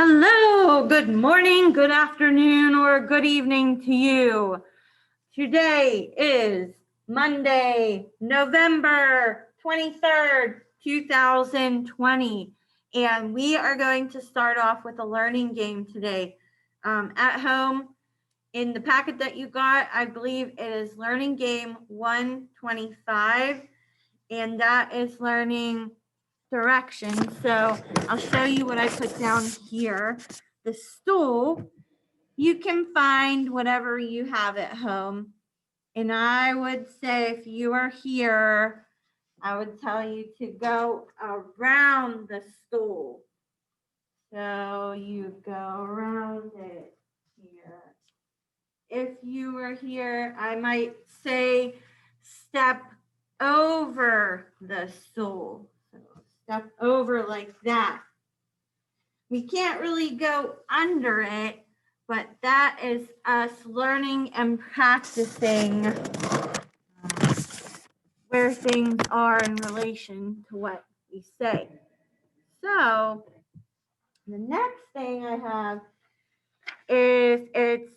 Hello, good morning, good afternoon, or good evening to you. Today is Monday, November 23rd, 2020, and we are going to start off with a learning game today. At home, in the packet that you got, I believe it is learning game 125, and that is learning directions. So I'll show you what I put down here. The stool, you can find whatever you have at home. And I would say if you are here, I would tell you to go around the stool. So you go around it here. If you were here, I might say step over the stool. So step over like that. We can't really go under it, but that is us learning and practicing where things are in relation to what we say. So the next thing I have is it's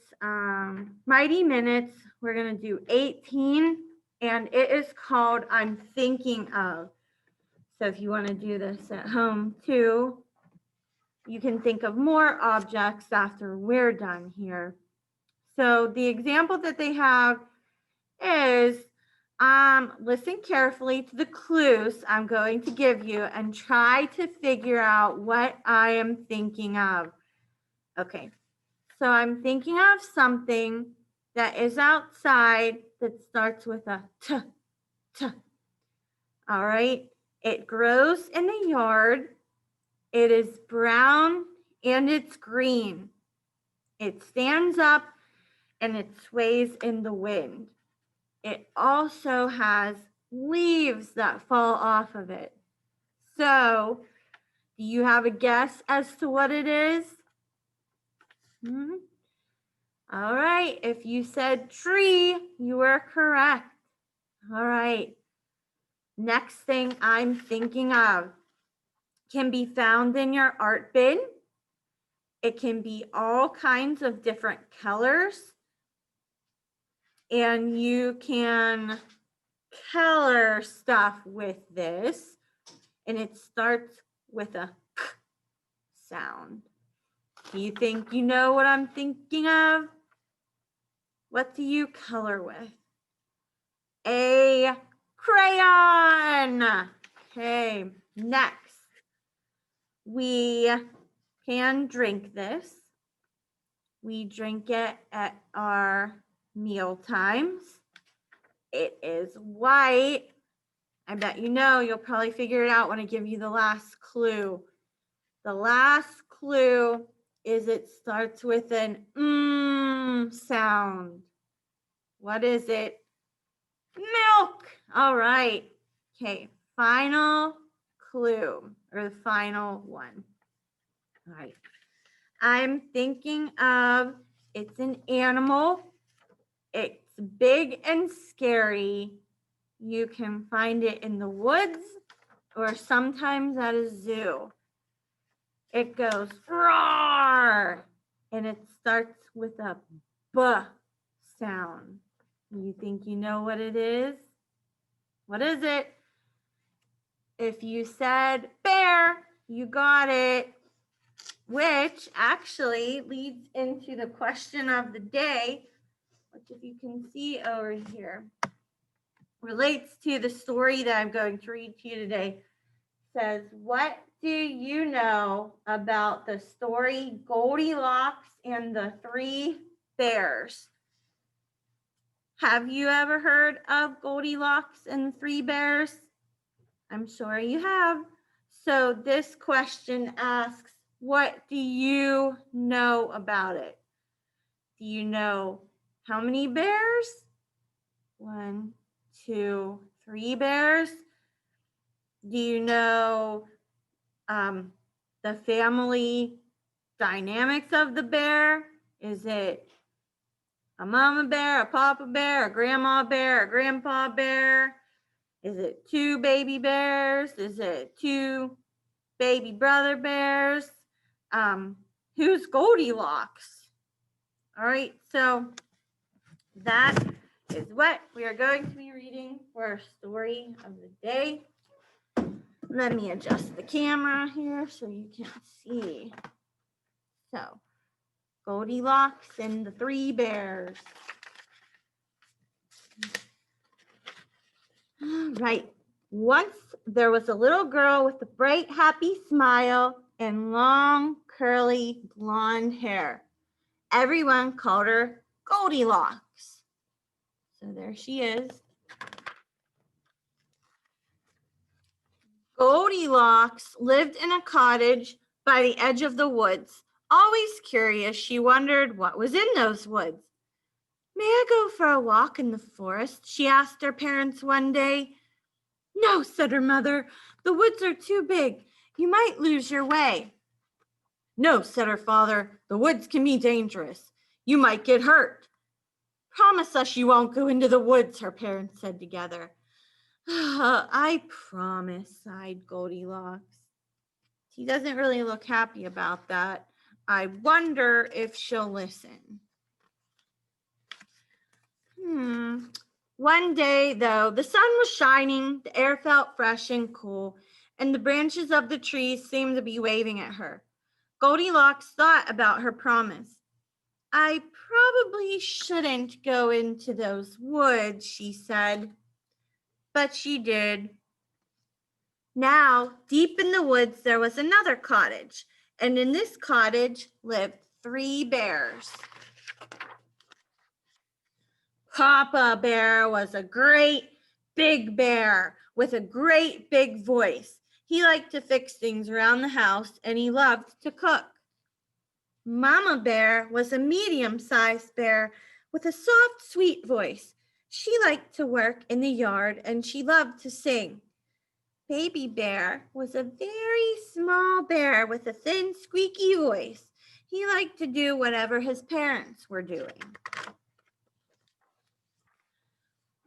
Mighty Minutes. We're going to do 18, and it is called I'm Thinking Of. So if you want to do this at home too, you can think of more objects after we're done here. So the example that they have is listen carefully to the clues I'm going to give you and try to figure out what I am thinking of. Okay, so I'm thinking of something that is outside that starts with a t, t. All right, it grows in the yard. It is brown and it's green. It stands up and it sways in the wind. It also has leaves that fall off of it. So, do you have a guess as to what it is? All right, if you said tree, you are correct. All right, next thing I'm thinking of can be found in your art bin. It can be all kinds of different colors. And you can color stuff with this. And it starts with a k sound. Do you think you know what I'm thinking of? What do you color with? A crayon. Okay, next. We can drink this. We drink it at our meal times. It is white. I bet you know, you'll probably figure it out when I give you the last clue. The last clue is it starts with an sound. What is it? Milk. All right. Okay, final clue, or the final one. All right. I'm thinking of, it's an animal. It's big and scary. You can find it in the woods or sometimes at a zoo. It goes roar, and it starts with a B sound. You think you know what it is? What is it? If you said bear, you got it, which actually leads into the question of the day, which if you can see over here, relates to the story that I'm going to read to you today. Says, what do you know about the story Goldilocks and the Three Bears? Have you ever heard of Goldilocks and the Three Bears? I'm sure you have. So this question asks, what do you know about it? Do you know how many bears? 1, 2, 3 bears. Do you know the family dynamics of the bear? Is it a mama bear, a papa bear, a grandma bear, a grandpa bear? Is it 2 baby bears? Is it 2 baby brother bears? Who's Goldilocks? All right, so that is what we are going to be reading for our story of the day. Let me adjust the camera here so you can see. So, Goldilocks and the Three Bears. All right. Once there was a little girl with a bright, happy smile and long, curly, blonde hair. Everyone called her Goldilocks. So there she is. Goldilocks lived in a cottage by the edge of the woods. Always curious, she wondered what was in those woods. May I go for a walk in the forest? She asked her parents one day. No, said her mother. The woods are too big. You might lose your way. No, said her father. The woods can be dangerous. You might get hurt. Promise us you won't go into the woods, her parents said together. I promise, sighed Goldilocks. She doesn't really look happy about that. I wonder if she'll listen. One day, though, the sun was shining, the air felt fresh and cool, and the branches of the trees seemed to be waving at her. Goldilocks thought about her promise. I probably shouldn't go into those woods, she said. But she did. Now, deep in the woods, there was another cottage, and in this cottage lived 3 bears. Papa Bear was a great big bear with a great big voice. He liked to fix things around the house, and he loved to cook. Mama Bear was a medium-sized bear with a soft, sweet voice. She liked to work in the yard, and she loved to sing. Baby Bear was a very small bear with a thin, squeaky voice. He liked to do whatever his parents were doing.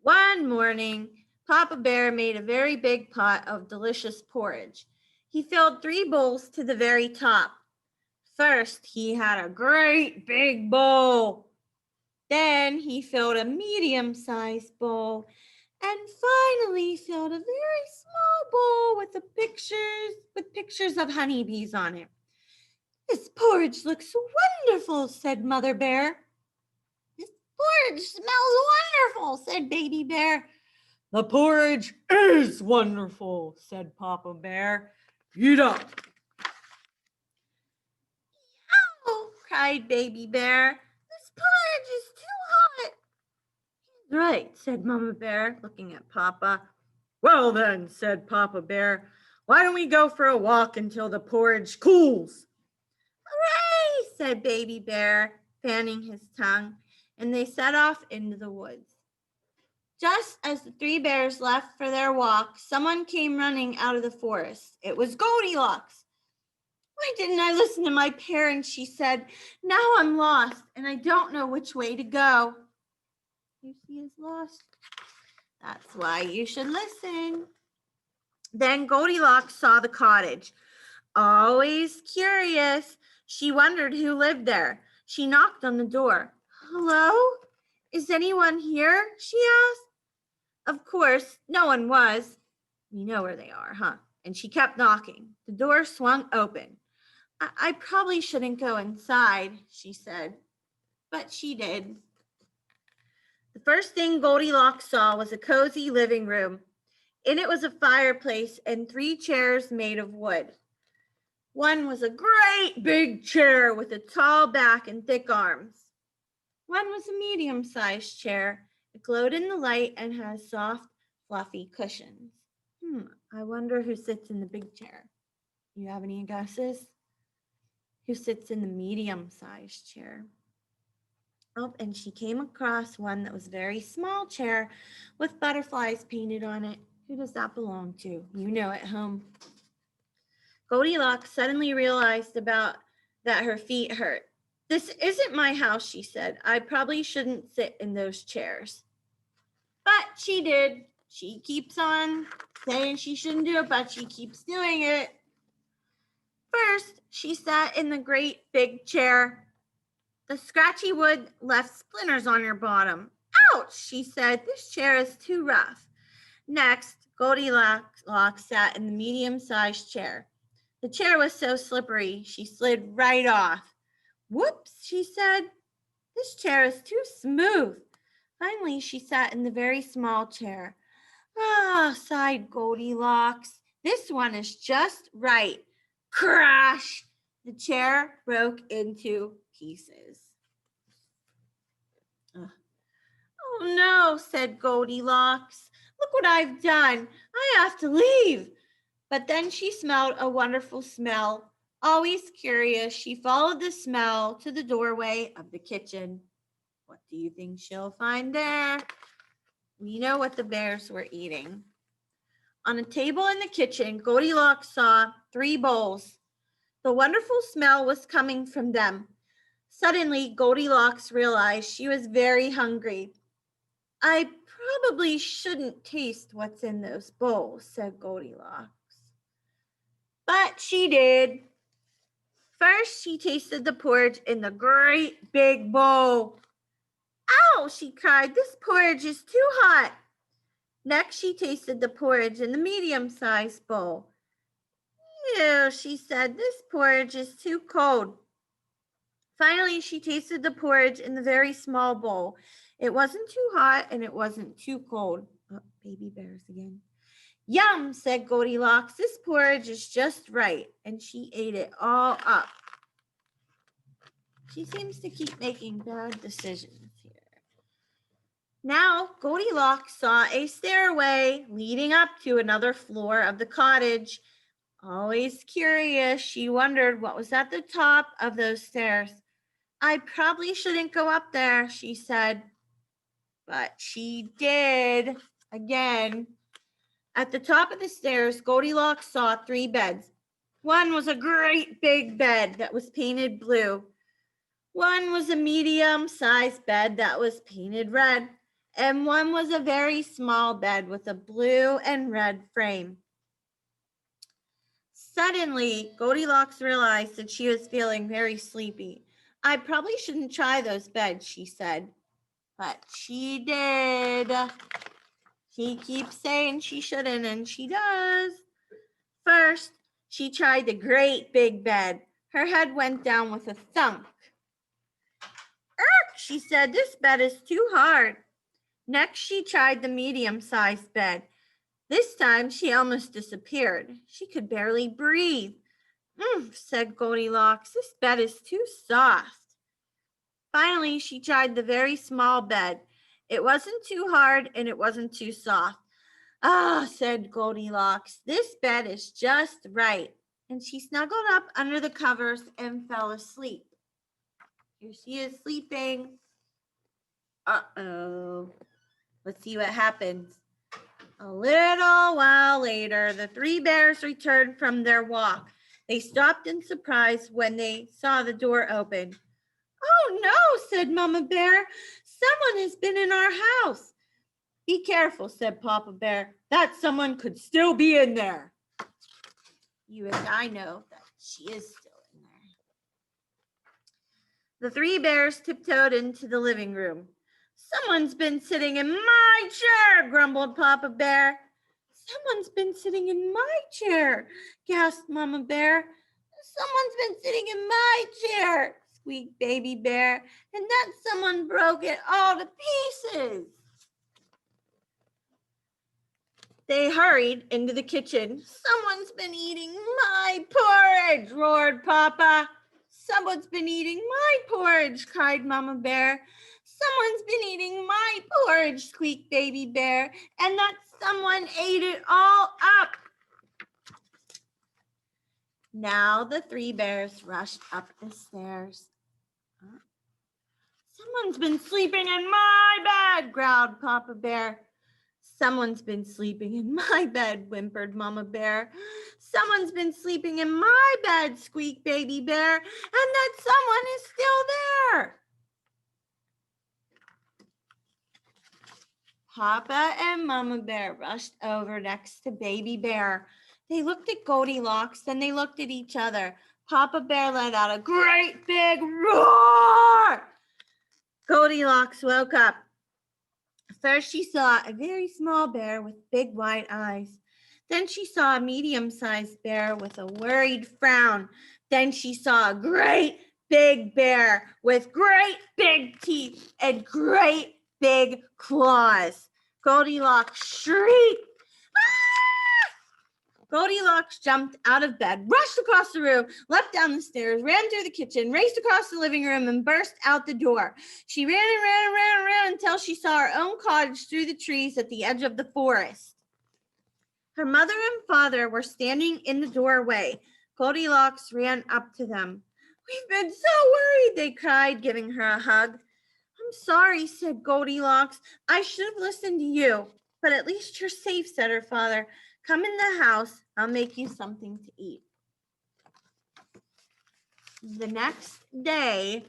One morning, Papa Bear made a very big pot of delicious porridge. He filled 3 bowls to the very top. First, he had a great big bowl. Then he filled a medium-sized bowl. And finally filled a very small bowl with pictures of honeybees on it. This porridge looks wonderful, said Mother Bear. This porridge smells wonderful, said Baby Bear. The porridge is wonderful, said Papa Bear. Eat up. Oh, cried Baby Bear. This porridge is too hot. Right, said Mama Bear, looking at Papa. Well then, said Papa Bear, why don't we go for a walk until the porridge cools? Hooray, said Baby Bear, fanning his tongue, and they set off into the woods. Just as the 3 bears left for their walk, someone came running out of the forest. It was Goldilocks. Why didn't I listen to my parents, she said. Now I'm lost, and I don't know which way to go. Lucy is lost. That's why you should listen. Then Goldilocks saw the cottage. Always curious, she wondered who lived there. She knocked on the door. Hello? Is anyone here? She asked. Of course, no one was. You know where they are, huh? And she kept knocking. The door swung open. I probably shouldn't go inside, she said. But she did. The first thing Goldilocks saw was a cozy living room. In it was a fireplace and 3 chairs made of wood. One was a great big chair with a tall back and thick arms. One was a medium-sized chair. It glowed in the light and had soft, fluffy cushions. I wonder who sits in the big chair. You have any guesses? Who sits in the medium-sized chair? Oh, and she came across one that was a very small chair with butterflies painted on it. Who does that belong to? You know at home. Goldilocks suddenly realized that her feet hurt. This isn't my house, she said. I probably shouldn't sit in those chairs. But she did. She keeps on saying she shouldn't do it, but she keeps doing it. First, she sat in the great big chair. The scratchy wood left splinters on her bottom. Ouch, she said, this chair is too rough. Next, Goldilocks sat in the medium-sized chair. The chair was so slippery, she slid right off. Whoops, she said, this chair is too smooth. Finally, she sat in the very small chair. Ah, sighed Goldilocks, this one is just right. Crash! The chair broke into pieces. Oh no, said Goldilocks. Look what I've done. I have to leave. But then she smelled a wonderful smell. Always curious, she followed the smell to the doorway of the kitchen. What do you think she'll find there? We know what the bears were eating. On a table in the kitchen, Goldilocks saw 3 bowls. The wonderful smell was coming from them. Suddenly, Goldilocks realized she was very hungry. I probably shouldn't taste what's in those bowls, said Goldilocks. But she did. First, she tasted the porridge in the great big bowl. Ow, she cried, this porridge is too hot. Next, she tasted the porridge in the medium-sized bowl. Ew, she said, this porridge is too cold. Finally, she tasted the porridge in the very small bowl. It wasn't too hot and it wasn't too cold. Oh, baby bears again. Yum, said Goldilocks. This porridge is just right. And she ate it all up. She seems to keep making bad decisions here. Now, Goldilocks saw a stairway leading up to another floor of the cottage. Always curious, she wondered what was at the top of those stairs. I probably shouldn't go up there, she said. But she did. Again. At the top of the stairs, Goldilocks saw 3 beds. One was a great big bed that was painted blue. One was a medium-sized bed that was painted red. And one was a very small bed with a blue and red frame. Suddenly, Goldilocks realized that she was feeling very sleepy. I probably shouldn't try those beds, she said. But she did. She keeps saying she shouldn't, and she does. First, she tried the great big bed. Her head went down with a thunk. Erk, she said, this bed is too hard. Next, she tried the medium-sized bed. This time, she almost disappeared. She could barely breathe. Said Goldilocks, this bed is too soft. Finally, she tried the very small bed. It wasn't too hard and it wasn't too soft. Ah, said Goldilocks, this bed is just right. And she snuggled up under the covers and fell asleep. Here she is sleeping. Uh-oh. Let's see what happens. A little while later, the 3 bears returned from their walk. They stopped in surprise when they saw the door open. Oh no, said Mama Bear. Someone has been in our house. Be careful, said Papa Bear. That someone could still be in there. You and I know that she is still in there. The 3 bears tiptoed into the living room. Someone's been sitting in my chair, grumbled Papa Bear. Someone's been sitting in my chair, gasped Mama Bear. Someone's been sitting in my chair, squeaked Baby Bear, and that someone broke it all to pieces. They hurried into the kitchen. Someone's been eating my porridge, roared Papa. Someone's been eating my porridge, cried Mama Bear. Someone's been eating my porridge, squeaked Baby Bear, and that someone ate it all up. Now the 3 bears rushed up the stairs. Someone's been sleeping in my bed, growled Papa Bear. Someone's been sleeping in my bed, whimpered Mama Bear. Someone's been sleeping in my bed, squeaked Baby Bear, and that someone is still there. Papa and Mama Bear rushed over next to Baby Bear. They looked at Goldilocks, then they looked at each other. Papa Bear let out a great big roar. Goldilocks woke up. First, she saw a very small bear with big white eyes. Then she saw a medium-sized bear with a worried frown. Then she saw a great big bear with great big teeth and great big claws. Goldilocks shrieked. Ah! Goldilocks jumped out of bed, rushed across the room, leapt down the stairs, ran through the kitchen, raced across the living room, and burst out the door. She ran and ran and ran and ran until she saw her own cottage through the trees at the edge of the forest. Her mother and father were standing in the doorway. Goldilocks ran up to them. "We've been so worried," they cried, giving her a hug. "I'm sorry," said Goldilocks. "I should have listened to you. But at least you're safe," said her father. "Come in the house. I'll make you something to eat." The next day,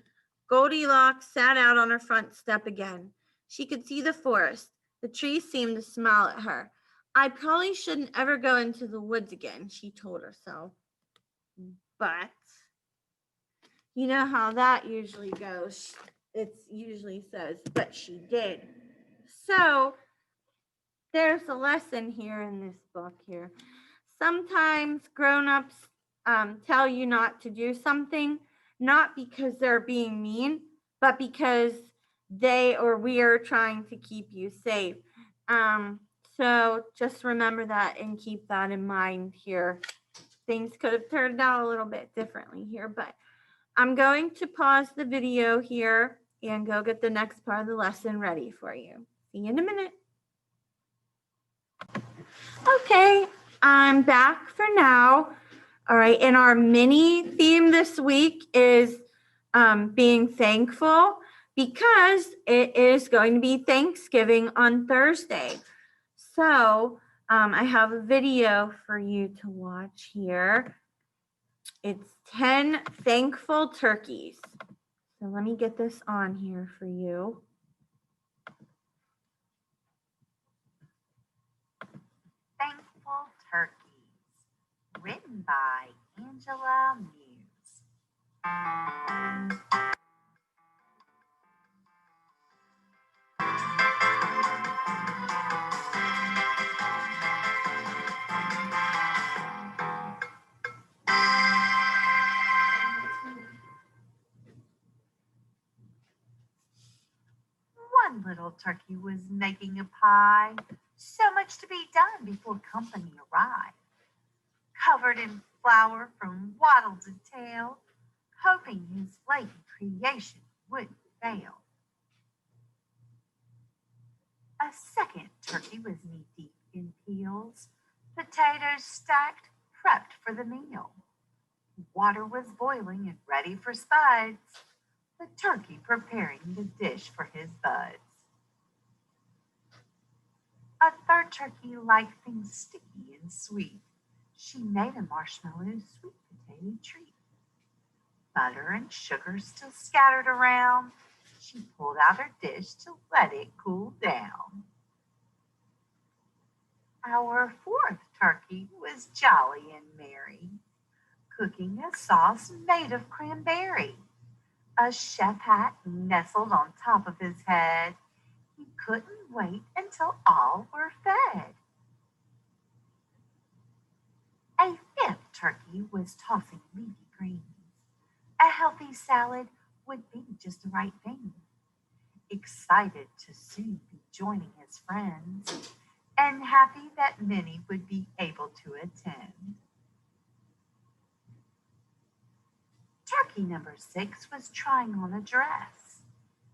Goldilocks sat out on her front step again. She could see the forest. The trees seemed to smile at her. "I probably shouldn't ever go into the woods again," she told herself. But you know how that usually goes. It usually says, but she did. So there's a lesson here in this book here. Sometimes grown-ups tell you not to do something, not because they're being mean, but because they or we are trying to keep you safe. So just remember that and keep that in mind here. Things could have turned out a little bit differently here, but I'm going to pause the video here and go get the next part of the lesson ready for you. See you in a minute. Okay, I'm back for now. All right, and our mini theme this week is being thankful because it is going to be Thanksgiving on Thursday. So I have a video for you to watch here. It's 10 thankful turkeys. So let me get this on here for you. Thankful Turkeys, written by Angela Muse. One little turkey was making a pie, so much to be done before company arrived. Covered in flour from waddle to tail, hoping his flaky creation wouldn't fail. A second turkey was knee-deep in peels, potatoes stacked, prepped for the meal. Water was boiling and ready for spuds, the turkey preparing the dish for his buds. A third turkey liked things sticky and sweet. She made a marshmallow sweet potato treat. Butter and sugar still scattered around. She pulled out her dish to let it cool down. Our fourth turkey was jolly and merry, cooking a sauce made of cranberry. A chef hat nestled on top of his head. He couldn't wait until all were fed. A fifth turkey was tossing leafy greens. A healthy salad would be just the right thing. Excited to soon be joining his friends, and happy that many would be able to attend. Turkey number 6 was trying on a dress.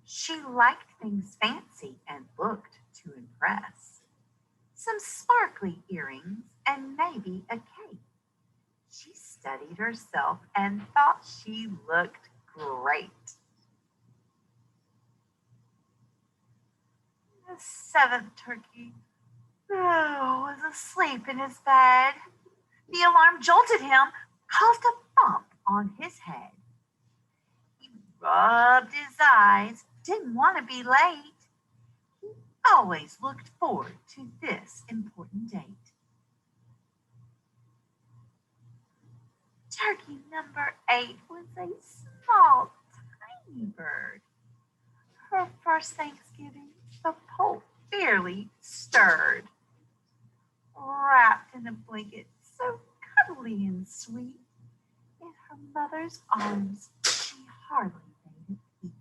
She liked things fancy and looked to impress. Some sparkly earrings and maybe a cape. She studied herself and thought she looked great. The seventh turkey was asleep in his bed. The alarm jolted him, caused a bump on his head. He rubbed his eyes, didn't want to be late. He always looked forward to this important date. Turkey number 8 was a small, tiny bird. Her first Thanksgiving, the poult barely stirred. Wrapped in a blanket so cuddly and sweet, in her mother's arms, she hardly made a peep.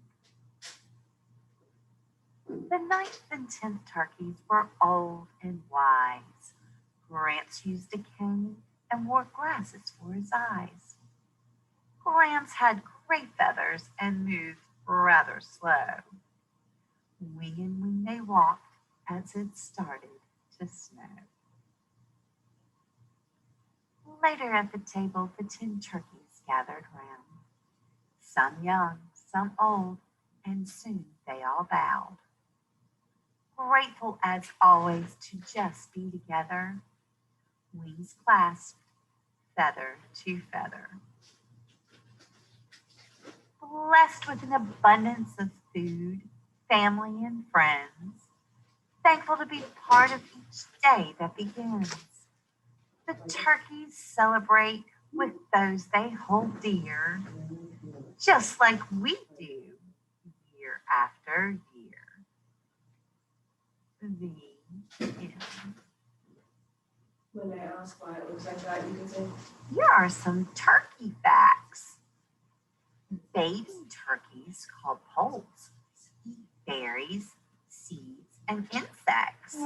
The 9th and 10th turkeys were old and wise. Gramps used a cane and wore glasses for his eyes. Gramps had gray feathers and moved rather slow. Wing and wing they walked as it started to snow. Later at the table, the 10 turkeys gathered round. Some young, some old, and soon they all bowed. Grateful as always to just be together, wings clasped, feather to feather. Blessed with an abundance of food, family, and friends, thankful to be part of each day that begins. The turkeys celebrate with those they hold dear, just like we do year after year. The end. When I ask why it looks like that, you can say, Here are some turkey facts. Baby turkeys, called poults, eat berries, seeds, and insects,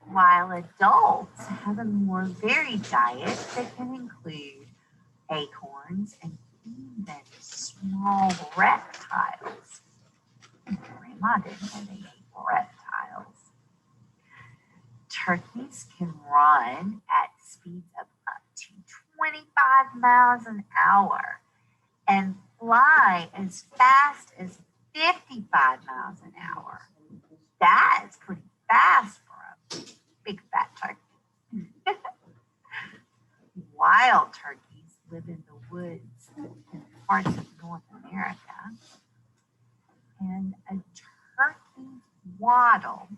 while adults have a more varied diet that can include acorns and even small reptiles. Grandma didn't know they ate reptiles. Turkeys can run at speeds of up to 25 miles an hour and fly as fast as 55 miles an hour. That is pretty fast for a big fat turkey. Wild turkeys live in the woods in parts of North America. And a turkey's waddle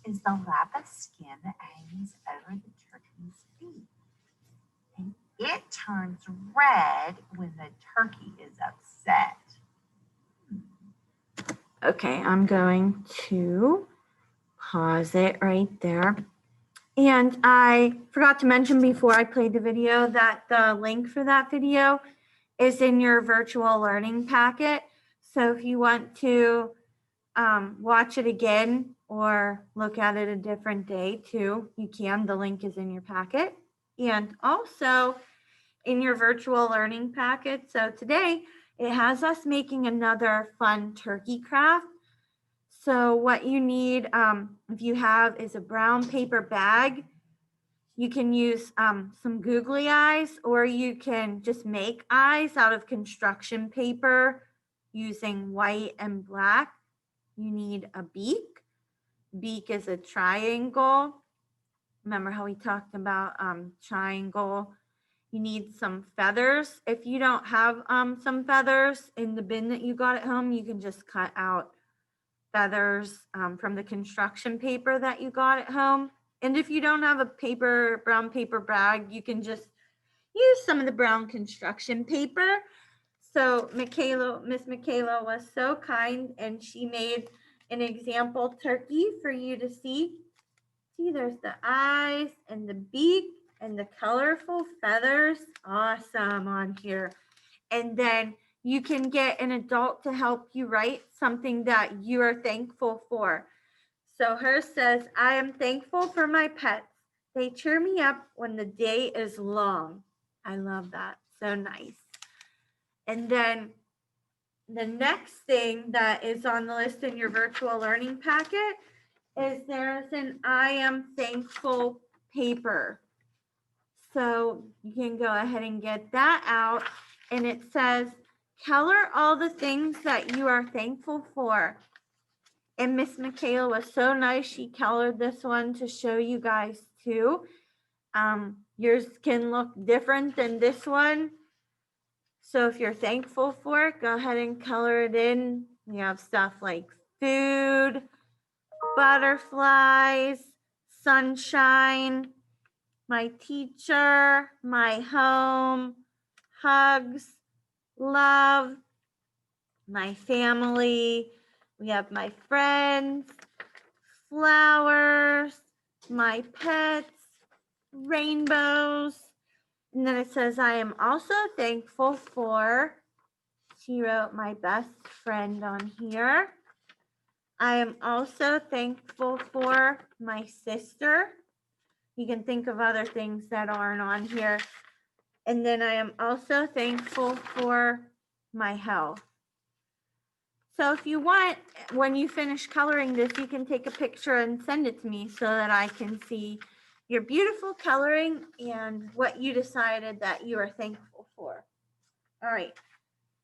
is the lap of skin that hangs over the turkey's feet. And it turns red when the turkey is upset. Okay, I'm going to pause it right there. And I forgot to mention before I played the video that the link for that video is in your virtual learning packet. So if you want to watch it again or look at it a different day too, you can. The link is in your packet. And also in your virtual learning packet. So today it has us making another fun turkey craft. So what you need, if you have, is a brown paper bag. You can use some googly eyes, or you can just make eyes out of construction paper using white and black. You need a beak. Beak is a triangle. Remember how we talked about triangle? You need some feathers. If you don't have some feathers in the bin that you got at home, you can just cut out feathers from the construction paper that you got at home. And if you don't have a brown paper bag, you can just use some of the brown construction paper. So Miss Michaela was so kind and she made an example turkey for you to see. See, there's the eyes and the beak and the colorful feathers. Awesome on here. And then you can get an adult to help you write something that you are thankful for. So hers says, I am thankful for my pets. They cheer me up when the day is long. I love that. So nice. And then the next thing that is on the list in your virtual learning packet is there's an I am thankful paper. So you can go ahead and get that out. And it says, color all the things that you are thankful for. And Miss Michaela was so nice. She colored this one to show you guys too. Yours can look different than this one. So if you're thankful for it, go ahead and color it in. We have stuff like food, butterflies, sunshine, my teacher, my home, hugs, love, my family. We have my friends, flowers, my pets, rainbows. And then it says, I am also thankful for, she wrote my best friend on here. I am also thankful for my sister. You can think of other things that aren't on here. And then I am also thankful for my health. So if you want, when you finish coloring this, you can take a picture and send it to me so that I can see your beautiful coloring and what you decided that you are thankful for. All right,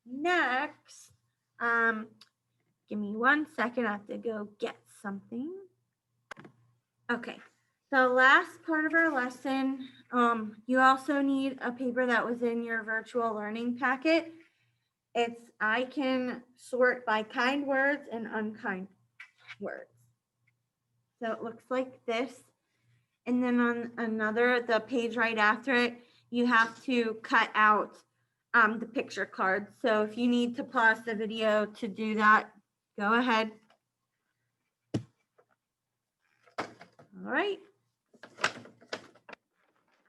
next, give me 1 second. I have to go get something. Okay, the last part of our lesson, you also need a paper that was in your virtual learning packet. It's I can sort by kind words and unkind words. So it looks like this. And then on another, the page right after it, you have to cut out the picture cards. So if you need to pause the video to do that, go ahead. All right.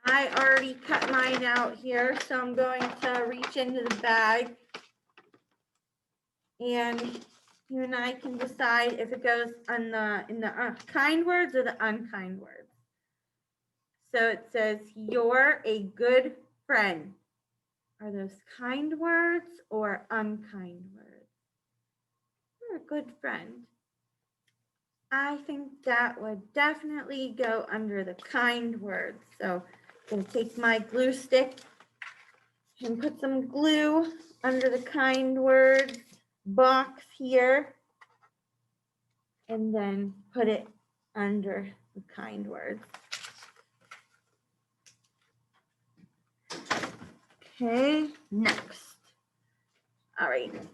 I already cut mine out here, so I'm going to reach into the bag and you and I can decide if it goes on in the kind words or the unkind words. So it says, you're a good friend. Are those kind words or unkind words? You're a good friend. I think that would definitely go under the kind words. So I'm going to take my glue stick and put some glue under the kind words box here. And then put it under the kind words. Okay, next. All right. It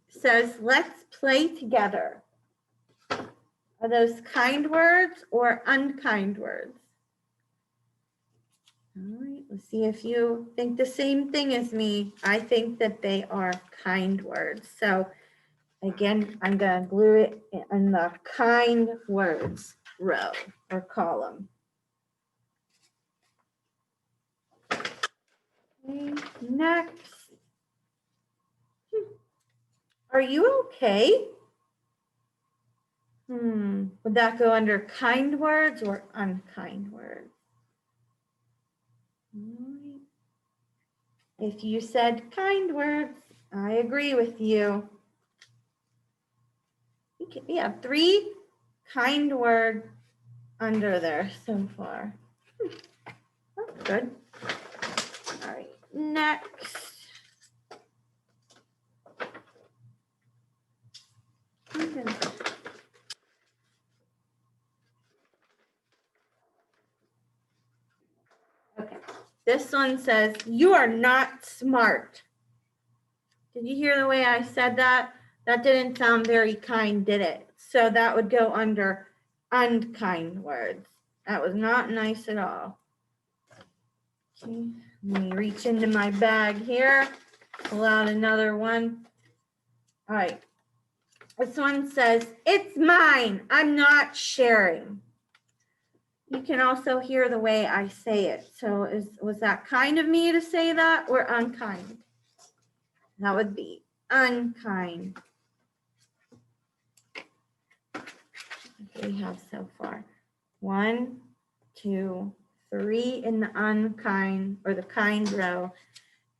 says, let's play together. Are those kind words or unkind words? All right, let's see if you think the same thing as me. I think that they are kind words. So again, I'm going to glue it in the kind words row or column. Okay, next. Are you okay? Would that go under kind words or unkind words? All right. If you said kind words, I agree with you. We have 3 kind words under there so far. That's good. All right, next. Okay, this one says, you are not smart. Did you hear the way I said that? That didn't sound very kind, did it? So that would go under unkind words. That was not nice at all. Okay, let me reach into my bag here, pull out another one. All right, this one says, it's mine, I'm not sharing. You can also hear the way I say it. So was that kind of me to say that or unkind? That would be unkind. What do we have so far? 1, 2, 3 in the unkind or the kind row,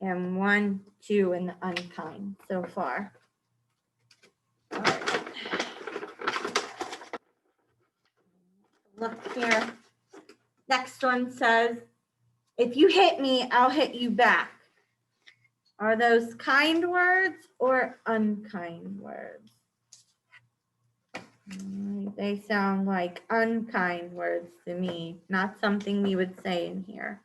and 1, 2 in the unkind so far. All right. Look here. Next one says, if you hit me, I'll hit you back. Are those kind words or unkind words? They sound like unkind words to me, not something we would say in here.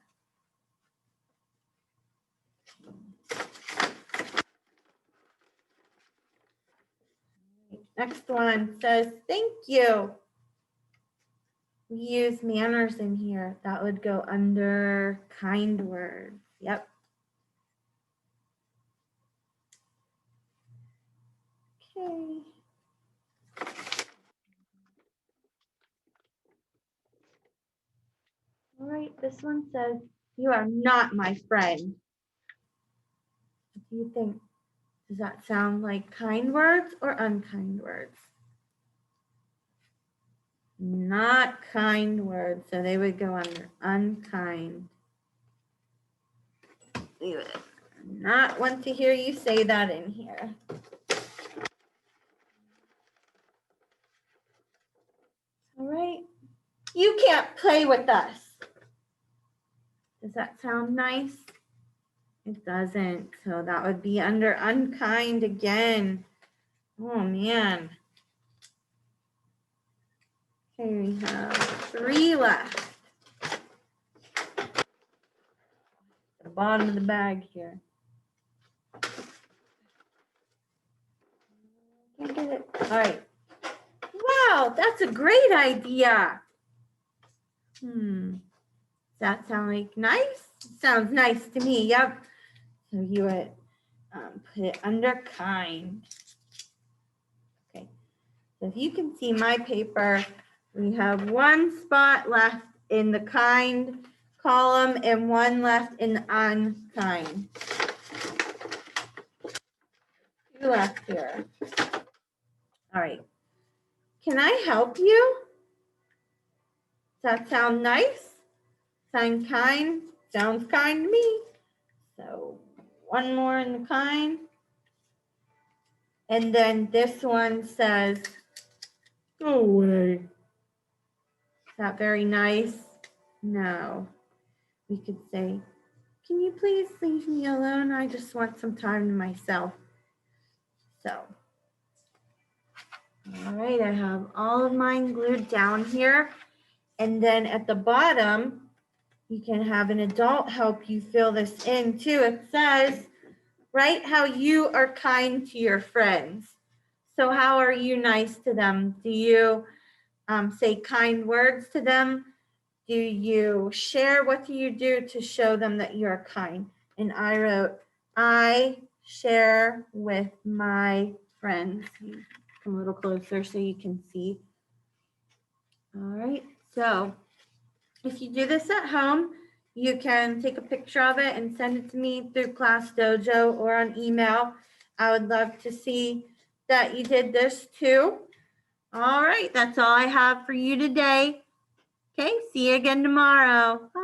Next one says, thank you. We use manners in here. That would go under kind words. Yep. Okay. All right, this one says, "You are not my friend." What do you think? Does that sound like kind words or unkind words? Not kind words, so they would go under unkind. We would not want to hear you say that in here. All right. You can't play with us. Does that sound nice? It doesn't. So that would be under unkind again. Oh man. Okay, we have 3 left. The bottom of the bag here. Can't get it. All right. Wow, that's a great idea. Does that sound like nice? Sounds nice to me. Yep. So you would put it under kind. Okay. So if you can see my paper, we have 1 spot left in the kind column and 1 left in the unkind. 2 left here. All right. Can I help you? Does that sound nice? Sound kind? Sounds kind to me. So 1 more in the kind. And then this one says, "Go away." Is that very nice? No. We could say, "Can you please leave me alone? I just want some time to myself." So, all right, I have all of mine glued down here. And then at the bottom, you can have an adult help you fill this in too. It says, "Write how you are kind to your friends." So how are you nice to them? Do you say kind words to them? Do you share? What do you do to show them that you're kind? And I wrote, "I share with my friends." Come a little closer so you can see. All right, so if you do this at home, you can take a picture of it and send it to me through Class Dojo or on email. I would love to see that you did this too. All right, that's all I have for you today. Okay, see you again tomorrow. Bye.